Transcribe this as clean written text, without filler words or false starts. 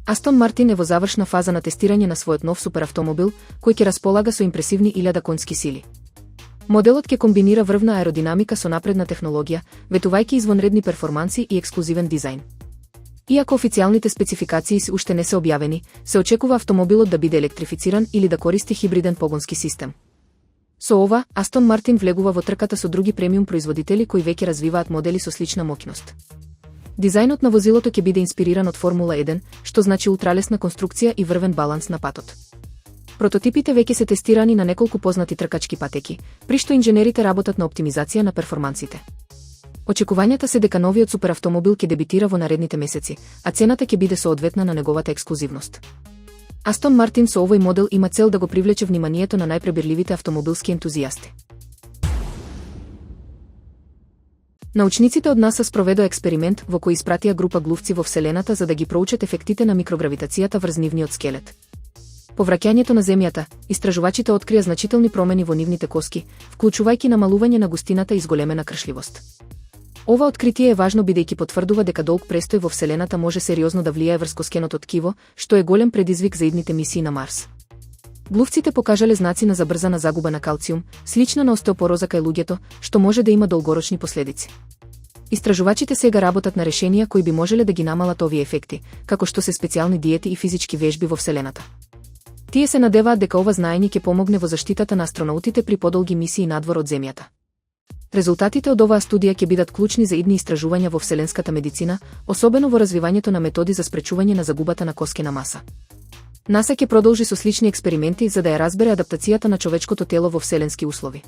Астон Мартин е во завршна фаза на тестирање на својот нов суперавтомобил, кој ќе располага со импресивни 1000 конски сили. Моделот ќе комбинира врвна аеродинамика со напредна технологија, ветувајќи извонредни перформанси и ексклузивен дизајн. Иако официјалните спецификации се уште не се објавени, се очекува автомобилот да биде електрифициран или да користи хибриден погонски систем. Со ова, Астон Мартин влегува во трката со други премиум производители кои веќе развиваат модели со слична моќност. Дизајнот на возилото ќе биде инспириран од Формула 1, што значи ултралесна конструкција и врвен баланс на патот. Прототипите веќе се тестирани на неколку познати тркачки патеки, при што инженерите работат на оптимизација на перформансите. Очекувањата се дека новиот суперавтомобил ќе дебитира во наредните месеци, а цената ќе биде соодветна на неговата ексклузивност. Астон Мартин со овој модел има цел да го привлече вниманието на најпребирливите автомобилски ентузијасти. Научниците од НАСА спроведоа експеримент во кој испратија група глувци во Вселената за да ги проучат ефектите на микрогравитацијата врз нивниот скелет. По враќањето на Земјата, истражувачите открија значителни промени во нивните коски, вклучувајќи намалување на густината и зголемена кршливост. Ова откритие е важно бидејќи потврдува дека долг престој во Вселената може сериозно да влијае врз коскеното ткиво, што е голем предизвик за идните мисии на Марс. Глувците покажале знаци на забрзана загуба на калциум, слична на остеопороза кај луѓето, што може да има долгорочни последици. Истражувачите сега работат на решенија кои би можеле да ги намалат овие ефекти, како што се специјални диети и физички вежби во Вселената. Тие се надеваат дека ова знаење ќе помогне во заштитата на астронаутите при подолги мисии надвор од Земјата. Резултатите од оваа студија ќе бидат клучни за идни истражувања во вселенската медицина, особено во развивањето на методи за спречување на загубата на коскена маса. НАСА ќе продолжи со слични експерименти за да ја разбере адаптацијата на човечкото тело во вселенски услови.